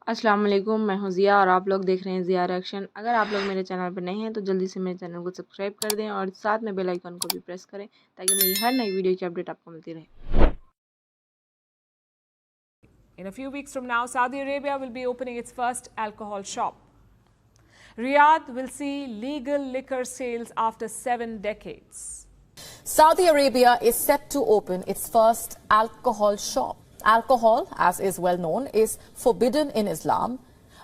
السلام علیکم، میں ہوں ضیاء اور آپ لوگ دیکھ رہے ہیں ضیاء ریئیکشن۔ اگر آپ لوگ میرے چینل پر نئے ہیں تو جلدی سے میرے چینل کو سبسکرائب کر دیں اور ساتھ میں بیل آئیکن کو بھی پریس کریں تاکہ میری ہر نئی ویڈیو کی اپڈیٹ آپ کو ملتی رہے۔ In a few weeks from now, Saudi Arabia will be opening its first alcohol shop. Riyadh will see legal liquor sales after 7 decades. Saudi Arabia is set to open its first alcohol shop. Alcohol, as is well known, is forbidden in Islam.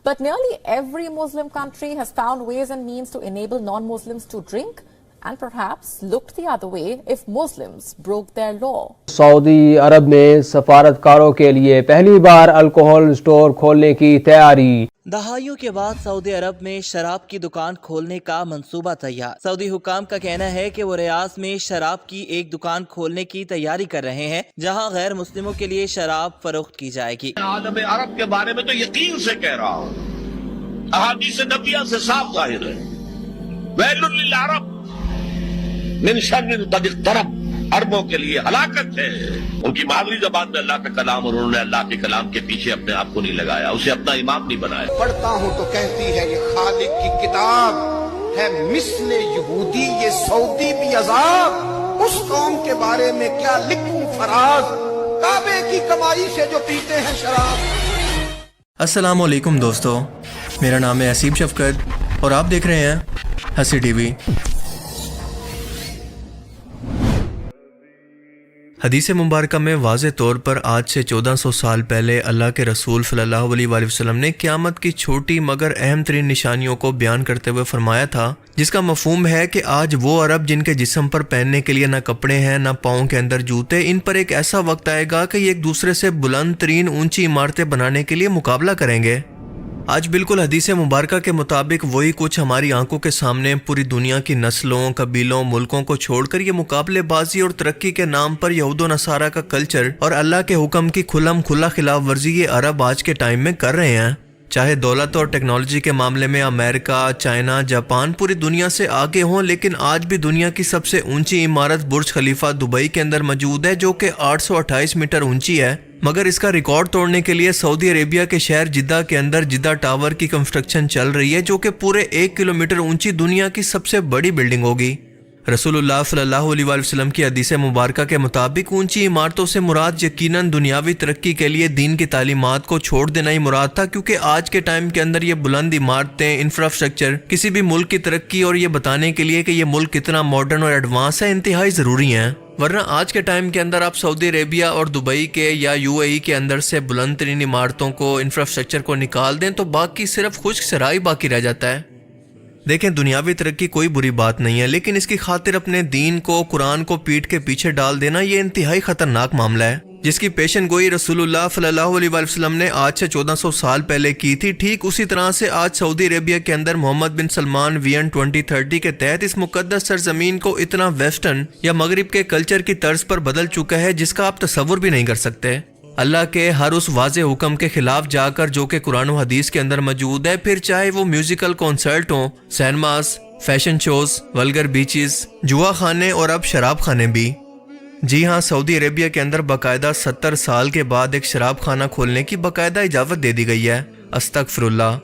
But nearly every Muslim country has found ways and means to enable non-Muslims to drink and perhaps looked the other way if Muslims broke their law. سعودی عرب میں سفارتکاروں کے لیے پہلی بار alcohol store کھولنے کی تیاری۔ دہائیوں کے بعد سعودی عرب میں شراب کی دکان کھولنے کا منصوبہ تیار۔ سعودی حکام کا کہنا ہے کہ وہ ریاض میں شراب کی ایک دکان کھولنے کی تیاری کر رہے ہیں جہاں غیر مسلموں کے لیے شراب فروخت کی جائے گی۔ عالم عرب کے بارے میں تو یقین سے کہہ رہا ہوں، احادیث نبویہ سے صاف ظاہر ہے، ویل للعرب من شر قد اقترب، عربوں کے لیے ہلاکت ہے۔ ان کی مادری زبان میں اللہ کا کلام، اور انہوں نے اللہ کے کلام کے پیچھے اپنے آپ کو نہیں لگایا، اسے اپنا امام نہیں بنایا۔ پڑھتا ہوں تو کہتی ہے یہ خالق کی کتاب ہے، مثل یہودی یہ سعودی بھی عذاب، اس قوم کے بارے میں کیا لکھوں فراز، کعبے کی کمائی سے جو پیتے ہیں شراب۔ السلام علیکم دوستو، میرا نام ہے حسیب شفقت اور آپ دیکھ رہے ہیں ہسی ٹی وی۔ حدیث مبارکہ میں واضح طور پر آج سے 1400 سال پہلے اللہ کے رسول صلی اللہ علیہ وآلہ وسلم نے قیامت کی چھوٹی مگر اہم ترین نشانیوں کو بیان کرتے ہوئے فرمایا تھا، جس کا مفہوم ہے کہ آج وہ عرب جن کے جسم پر پہننے کے لیے نہ کپڑے ہیں نہ پاؤں کے اندر جوتے، ان پر ایک ایسا وقت آئے گا کہ یہ ایک دوسرے سے بلند ترین اونچی عمارتیں بنانے کے لیے مقابلہ کریں گے۔ آج بالکل حدیث مبارکہ کے مطابق وہی کچھ ہماری آنکھوں کے سامنے پوری دنیا کی نسلوں، قبیلوں، ملکوں کو چھوڑ کر یہ مقابلے بازی اور ترقی کے نام پر یہود و نصارہ کا کلچر اور اللہ کے حکم کی کھلم کھلا خلاف ورزی یہ عرب آج کے ٹائم میں کر رہے ہیں۔ چاہے دولت اور ٹیکنالوجی کے معاملے میں امریکہ، چائنا، جاپان پوری دنیا سے آگے ہوں، لیکن آج بھی دنیا کی سب سے اونچی عمارت برج خلیفہ دبئی کے اندر موجود ہے جو کہ 828 میٹر اونچی ہے، مگر اس کا ریکارڈ توڑنے کے لیے سعودی عربیہ کے شہر جدہ کے اندر جدہ ٹاور کی کنسٹرکشن چل رہی ہے جو کہ پورے 1 کلومیٹر اونچی دنیا کی سب سے بڑی بلڈنگ ہوگی۔ رسول اللہ صلی اللہ علیہ وآلہ وسلم کی حدیث مبارکہ کے مطابق اونچی عمارتوں سے مراد یقیناً دنیاوی ترقی کے لیے دین کی تعلیمات کو چھوڑ دینا ہی مراد تھا، کیونکہ آج کے ٹائم کے اندر یہ بلند عمارتیں، انفراسٹرکچر کسی بھی ملک کی ترقی اور یہ بتانے کے لیے کہ یہ ملک کتنا ماڈرن اور ایڈوانس ہے انتہائی ضروری ہیں، ورنہ آج کے ٹائم کے اندر آپ سعودی عربیہ اور دبئی کے یا یو اے ای کے اندر سے بلند ترین عمارتوں کو، انفراسٹرکچر کو نکال دیں تو باقی صرف خشک صحرائی باقی رہ جاتا ہے۔ دیکھیں، دنیاوی ترقی کوئی بری بات نہیں ہے، لیکن اس کی خاطر اپنے دین کو، قرآن کو پیٹھ کے پیچھے ڈال دینا یہ انتہائی خطرناک معاملہ ہے، جس کی پیشن گوئی رسول اللہ صلی اللہ علیہ وآلہ وسلم نے آج سے 1400 سال پہلے کی تھی۔ ٹھیک اسی طرح سے آج سعودی عربیہ کے اندر محمد بن سلمان ویژن 2030 کے تحت اس مقدس سرزمین کو اتنا ویسٹرن یا مغرب کے کلچر کی طرز پر بدل چکا ہے جس کا آپ تصور بھی نہیں کر سکتے۔ اللہ کے ہر اس واضح حکم کے خلاف جا کر جو کہ قرآن و حدیث کے اندر موجود ہے، پھر چاہے وہ میوزیکل کنسرٹ ہوں، cinemas, fashion shows, vulgar beaches, جوا خانے اور اب شراب خانے بھی۔ جی ہاں، سعودی عربیہ کے اندر باقاعدہ 70 سال کے بعد ایک شراب خانہ کھولنے کی باقاعدہ اجازت دے دی گئی ہے۔ استغفر اللہ،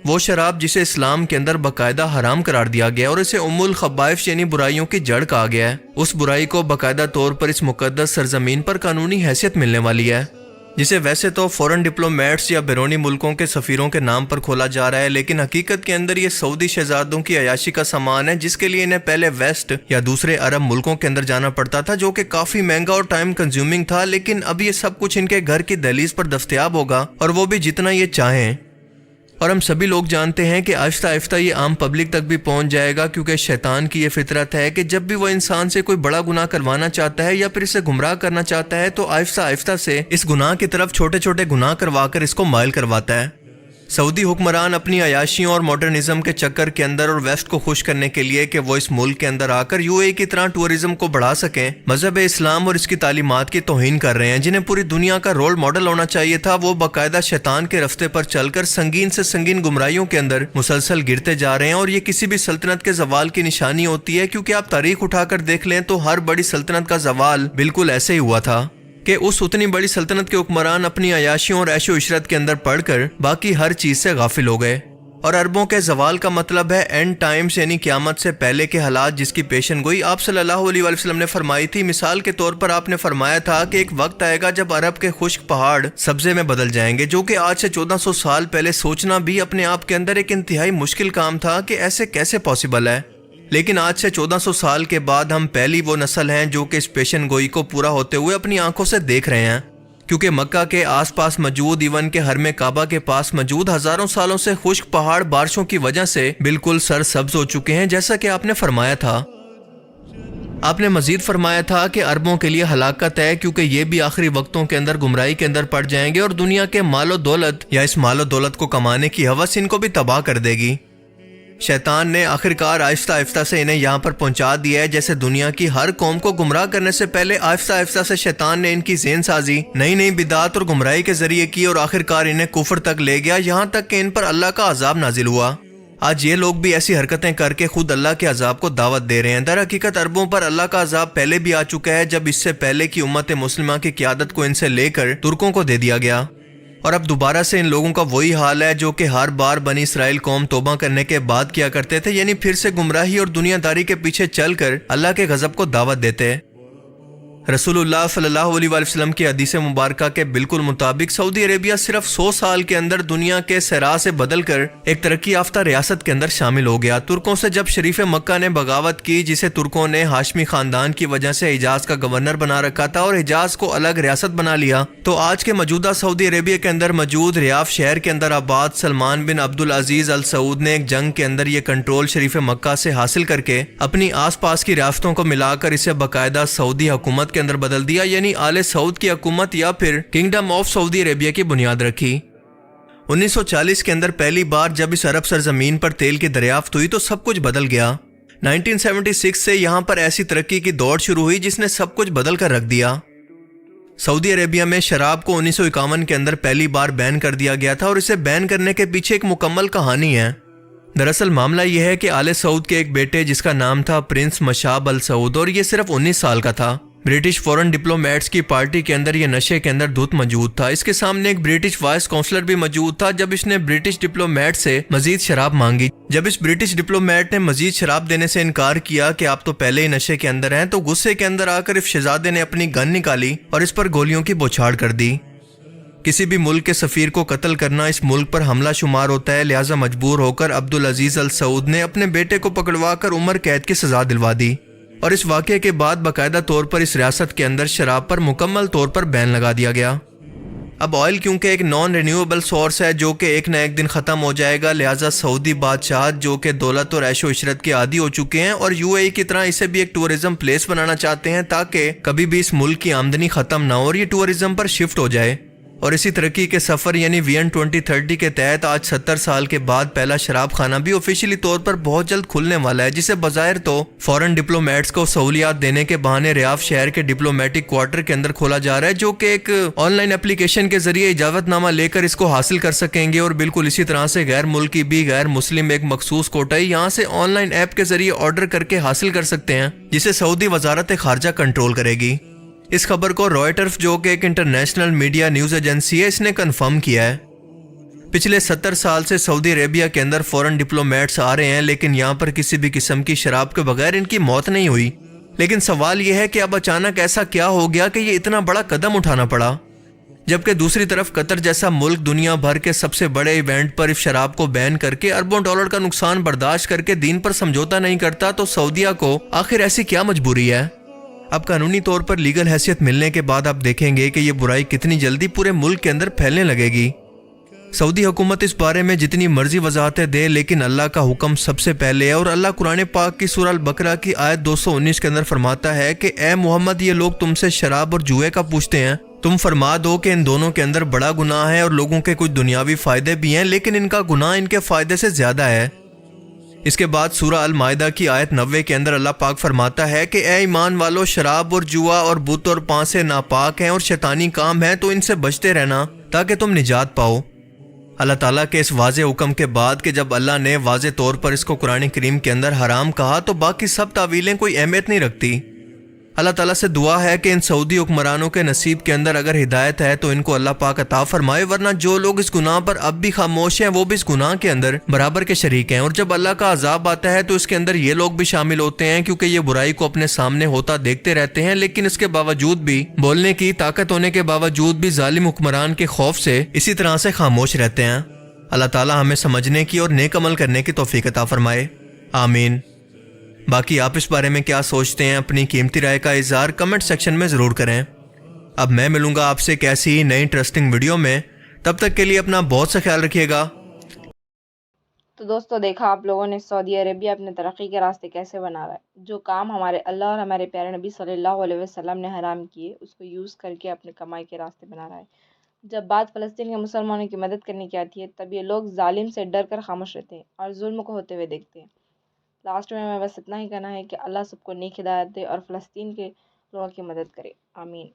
وہ شراب جسے اسلام کے اندر باقاعدہ حرام قرار دیا گیا اور اسے ام الخبائث یعنی برائیوں کی جڑ کہا گیا ہے، اس برائی کو باقاعدہ طور پر اس مقدس سرزمین پر قانونی حیثیت ملنے والی ہے، جسے ویسے تو فورن ڈپلومیٹس یا بیرونی ملکوں کے سفیروں کے نام پر کھولا جا رہا ہے، لیکن حقیقت کے اندر یہ سعودی شہزادوں کی عیاشی کا سامان ہے، جس کے لیے انہیں پہلے ویسٹ یا دوسرے عرب ملکوں کے اندر جانا پڑتا تھا جو کہ کافی مہنگا اور ٹائم کنزیومنگ تھا، لیکن اب یہ سب کچھ ان کے گھر کی دہلیز پر دستیاب ہوگا، اور وہ بھی جتنا یہ چاہیں۔ اور ہم سبھی لوگ جانتے ہیں کہ آہستہ آہستہ یہ عام پبلک تک بھی پہنچ جائے گا، کیونکہ شیطان کی یہ فطرت ہے کہ جب بھی وہ انسان سے کوئی بڑا گناہ کروانا چاہتا ہے یا پھر اسے گمراہ کرنا چاہتا ہے تو آہستہ آہستہ سے اس گناہ کی طرف چھوٹے چھوٹے گناہ کروا کر اس کو مائل کرواتا ہے۔ سعودی حکمران اپنی عیاشیوں اور ماڈرنزم کے چکر کے اندر اور ویسٹ کو خوش کرنے کے لیے کہ وہ اس ملک کے اندر آ کر یو اے کی طرح ٹورزم کو بڑھا سکیں، مذہب اسلام اور اس کی تعلیمات کی توہین کر رہے ہیں، جنہیں پوری دنیا کا رول ماڈل ہونا چاہیے تھا، وہ باقاعدہ شیطان کے رستے پر چل کر سنگین سے سنگین گمراہیوں کے اندر مسلسل گرتے جا رہے ہیں، اور یہ کسی بھی سلطنت کے زوال کی نشانی ہوتی ہے، کیونکہ آپ تاریخ اٹھا کر دیکھ لیں تو ہر بڑی سلطنت کا زوال بالکل ایسے ہی ہوا تھا۔ کہ اس اتنی بڑی سلطنت کے حکمران اپنی عیاشیوں اور عیش و عشرت کے اندر پڑھ کر باقی ہر چیز سے غافل ہو گئے. اور عربوں کے زوال کا مطلب ہے اینڈ ٹائمز یعنی قیامت سے پہلے کے حالات جس کی پیشن گوئی آپ صلی اللہ علیہ وسلم نے فرمائی تھی. مثال کے طور پر آپ نے فرمایا تھا کہ ایک وقت آئے گا جب عرب کے خشک پہاڑ سبزے میں بدل جائیں گے, جو کہ آج سے 1400 سال پہلے سوچنا بھی اپنے آپ کے اندر ایک انتہائی مشکل کام تھا کہ ایسے کیسے پاسبل ہے. لیکن آج سے 1400 سال کے بعد ہم پہلی وہ نسل ہیں جو کہ اس پیشن گوئی کو پورا ہوتے ہوئے اپنی آنکھوں سے دیکھ رہے ہیں, کیونکہ مکہ کے آس پاس موجود ایون کے حرم کعبہ کے پاس موجود ہزاروں سالوں سے خشک پہاڑ بارشوں کی وجہ سے بالکل سر سبز ہو چکے ہیں, جیسا کہ آپ نے فرمایا تھا. آپ نے مزید فرمایا تھا کہ عربوں کے لیے ہلاکت ہے, کیونکہ یہ بھی آخری وقتوں کے اندر گمراہی کے اندر پڑ جائیں گے اور دنیا کے مال و دولت یا اس مال و دولت کو کمانے کی ہوس ان کو بھی تباہ کر دے گی. شیطان نے آخرکار آہستہ آہستہ سے انہیں یہاں پر پہنچا دیا ہے. جیسے دنیا کی ہر قوم کو گمراہ کرنے سے پہلے آہستہ آہستہ سے شیطان نے ان کی ذہن سازی نئی نئی بدعات اور گمراہی کے ذریعے کی اور آخرکار انہیں کفر تک لے گیا, یہاں تک کہ ان پر اللہ کا عذاب نازل ہوا. آج یہ لوگ بھی ایسی حرکتیں کر کے خود اللہ کے عذاب کو دعوت دے رہے ہیں. در حقیقت عربوں پر اللہ کا عذاب پہلے بھی آ چکا ہے, جب اس سے پہلے کی امت مسلمہ کی قیادت کو ان سے لے کر ترکوں کو دے دیا گیا. اور اب دوبارہ سے ان لوگوں کا وہی حال ہے جو کہ ہر بار بنی اسرائیل قوم توبہ کرنے کے بعد کیا کرتے تھے, یعنی پھر سے گمراہی اور دنیا داری کے پیچھے چل کر اللہ کے غضب کو دعوت دیتے. رسول اللہ صلی اللہ علیہ وسلم کی حدیث مبارکہ کے بالکل مطابق سعودی عربیہ صرف 100 سال کے اندر دنیا کے صحرا سے بدل کر ایک ترقی یافتہ ریاست کے اندر شامل ہو گیا. ترکوں سے جب شریف مکہ نے بغاوت کی, جسے ترکوں نے ہاشمی خاندان کی وجہ سے حجاز کا گورنر بنا رکھا تھا اور حجاز کو الگ ریاست بنا لیا, تو آج کے موجودہ سعودی عربیہ کے اندر موجود ریاف شہر کے اندر آباد سلمان بن عبدالعزیز ال سعود نے ایک جنگ کے اندر یہ کنٹرول شریف مکہ سے حاصل کر کے اپنی آس پاس کی ریاستوں کو ملا کر اسے باقاعدہ سعودی حکومت کے اندر بدل دیا, یعنی آل سعود کی حکومت یا پھر کنگڈم آف سعودی عربیہ کی بنیاد رکھی. 1940 کے اندر پہلی بار جب اس عرب سرزمین پر تیل کی دریافت ہوئی تو سب کچھ بدل گیا. 1976 سے یہاں پر ایسی ترقی کی دوڑ شروع ہوئی جس نے سب کچھ بدل کر رکھ دیا. سعودی عربیہ میں شراب کو 1951 کے اندر پہلی بار بین کر دیا گیا تھا اور اسے بین کرنے کے پیچھے ایک مکمل کہانی ہے. دراصل معاملہ یہ ہے کہ آل سعود کے ایک بیٹے جس کا نام تھا پرنس مشاب ال سعود اور یہ صرف 19 سال کا تھا, برٹش فورن ڈپلومیٹس کی پارٹی کے اندر یہ نشے کے اندر دھت موجود تھا. اس کے سامنے ایک برٹش وائس کونسلر بھی موجود تھا. جب اس نے برٹش ڈپلومیٹ سے مزید شراب مانگی, جب اس برٹش ڈپلومیٹ نے مزید شراب دینے سے انکار کیا کہ آپ تو پہلے ہی نشے کے اندر ہیں, تو غصے کے اندر آ کر اس شہزادے نے اپنی گن نکالی اور اس پر گولیوں کی بوچھاڑ کر دی. کسی بھی ملک کے سفیر کو قتل کرنا اس ملک پر حملہ شمار ہوتا ہے, لہٰذا مجبور ہو کر عبدالعزیز ال سعود نے اپنے بیٹے کو پکڑوا کر عمر قید کی سزا دلوا دی. اور اس واقعے کے بعد باقاعدہ طور پر اس ریاست کے اندر شراب پر مکمل طور پر بین لگا دیا گیا. اب آئل کیونکہ ایک نان رینیویبل سورس ہے جو کہ ایک نہ ایک دن ختم ہو جائے گا, لہٰذا سعودی بادشاہت جو کہ دولت اور عیش و عشرت کے عادی ہو چکے ہیں اور UAE کی طرح اسے بھی ایک ٹورزم پلیس بنانا چاہتے ہیں تاکہ کبھی بھی اس ملک کی آمدنی ختم نہ ہو اور یہ ٹورزم پر شفٹ ہو جائے. اور اسی ترقی کے سفر یعنی ویژن 2030 کے تحت آج 70 سال کے بعد پہلا شراب خانہ بھی آفیشیلی طور پر بہت جلد کھلنے والا ہے, جسے بظاہر تو فورن ڈپلومیٹس کو سہولیات دینے کے بہانے ریاف شہر کے ڈپلومیٹک کوارٹر کے اندر کھولا جا رہا ہے, جو کہ ایک آن لائن اپلیکیشن کے ذریعے اجازت نامہ لے کر اس کو حاصل کر سکیں گے. اور بالکل اسی طرح سے غیر ملکی بھی غیر مسلم ایک مخصوص کوٹائی یہاں سے آن لائن ایپ کے ذریعے آرڈر کر کے حاصل کر سکتے ہیں, جسے سعودی وزارت خارجہ کنٹرول کرے گی. اس خبر کو رائٹرز جو کہ ایک انٹرنیشنل میڈیا نیوز ایجنسی ہے, اس نے کنفرم کیا ہے. پچھلے 70 سال سے سعودی عربیہ کے اندر فورن ڈپلومیٹس آ رہے ہیں, لیکن یہاں پر کسی بھی قسم کی شراب کے بغیر ان کی موت نہیں ہوئی. لیکن سوال یہ ہے کہ اب اچانک ایسا کیا ہو گیا کہ یہ اتنا بڑا قدم اٹھانا پڑا, جبکہ دوسری طرف قطر جیسا ملک دنیا بھر کے سب سے بڑے ایونٹ پر اس شراب کو بین کر کے اربوں ڈالر کا نقصان برداشت کر کے دین پر سمجھوتا نہیں کرتا, تو سعودیہ کو آخر ایسی کیا مجبوری ہے. اب قانونی طور پر لیگل حیثیت ملنے کے بعد آپ دیکھیں گے کہ یہ برائی کتنی جلدی پورے ملک کے اندر پھیلنے لگے گی. سعودی حکومت اس بارے میں جتنی مرضی وضاحتیں دے, لیکن اللہ کا حکم سب سے پہلے ہے. اور اللہ قرآن پاک کی سورہ البقرہ کی آیت 219 کے اندر فرماتا ہے کہ اے محمد, یہ لوگ تم سے شراب اور جوئے کا پوچھتے ہیں, تم فرما دو کہ ان دونوں کے اندر بڑا گناہ ہے اور لوگوں کے کچھ دنیاوی فائدے بھی ہیں, لیکن ان کا گناہ ان کے فائدے سے زیادہ ہے. اس کے بعد سورہ المائدہ کی آیت 90 کے اندر اللہ پاک فرماتا ہے کہ اے ایمان والو, شراب اور جوا اور بت اور پانسے ناپاک ہیں اور شیطانی کام ہیں, تو ان سے بچتے رہنا تاکہ تم نجات پاؤ. اللہ تعالیٰ کے اس واضح حکم کے بعد کہ جب اللہ نے واضح طور پر اس کو قرآن کریم کے اندر حرام کہا, تو باقی سب تعویلیں کوئی اہمیت نہیں رکھتی. اللہ تعالیٰ سے دعا ہے کہ ان سعودی حکمرانوں کے نصیب کے اندر اگر ہدایت ہے تو ان کو اللہ پاک عطا فرمائے، ورنہ جو لوگ اس گناہ پر اب بھی خاموش ہیں وہ بھی اس گناہ کے اندر برابر کے شریک ہیں، اور جب اللہ کا عذاب آتا ہے تو اس کے اندر یہ لوگ بھی شامل ہوتے ہیں، کیونکہ یہ برائی کو اپنے سامنے ہوتا دیکھتے رہتے ہیں، لیکن اس کے باوجود بھی، بولنے کی طاقت ہونے کے باوجود بھی ظالم حکمران کے خوف سے اسی طرح سے خاموش رہتے ہیں۔ اللہ تعالیٰ ہمیں سمجھنے کی اور نیک عمل کرنے کی توفیق عطا فرمائے، آمین۔ باقی آپ اس بارے میں کیا سوچتے ہیں؟ اپنی قیمتی رائے کا اظہار کمنٹ سیکشن میں ضرور کریں۔ اب میں ملوں گا آپ سے ایک ایسی ہی نئی انٹرسٹنگ ویڈیو میں، تب تک کے لیے اپنا بہت سا خیال رکھیے گا۔ تو دوستو دیکھا آپ لوگوں نے سعودی عربیہ اپنے ترقی کے راستے کیسے بنا رہا ہے۔ جو کام ہمارے اللہ اور ہمارے پیارے نبی صلی اللہ علیہ وسلم نے حرام کیے اس کو یوز کر کے اپنے کمائی کے راستے بنا رہا ہے۔ جب بات فلسطین کے مسلمانوں کی مدد کرنے کی آتی ہے تب یہ لوگ ظالم سے ڈر کر خاموش رہتے ہیں اور ظلم کو ہوتے ہوئے دیکھتے ہیں۔ لاسٹ میں بس اتنا ہی کہنا ہے کہ اللہ سب کو نیک ہدایت دے اور فلسطین کے لوگوں کی مدد کرے، آمین۔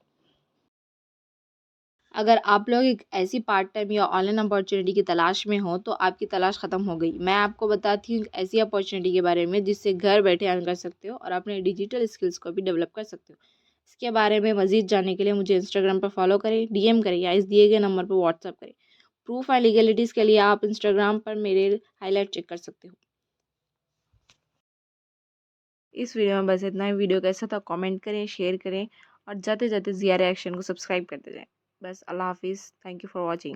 اگر آپ لوگ ایک ایسی پارٹ ٹائم یا آن لائن اپارچونیٹی کی تلاش میں ہوں تو آپ کی تلاش ختم ہو گئی۔ میں آپ کو بتاتی ہوں ایک ایسی اپارچونیٹی کے بارے میں جس سے گھر بیٹھے ارن کر سکتے ہو اور اپنے ڈیجیٹل اسکلز کو بھی ڈیولپ کر سکتے ہو۔ اس کے بارے میں مزید جاننے کے لیے مجھے انسٹاگرام پر فالو کریں، ڈی ایم کریں یا اس دیے گئے نمبر پر واٹس ایپ کریں۔ پروف اینڈ لیگلٹیز کے لیے آپ انسٹاگرام پر میرے ہائی لائٹ چیک کر سکتے ہو۔ اس ویڈیو میں بس اتنا ہی۔ ویڈیو کیسا تھا کامنٹ کریں، شیئر کریں اور جاتے جاتے ضیاء ریئیکشن کو سبسکرائب کرتے جائیں۔ بس اللہ حافظ، تھینک یو فار واچنگ۔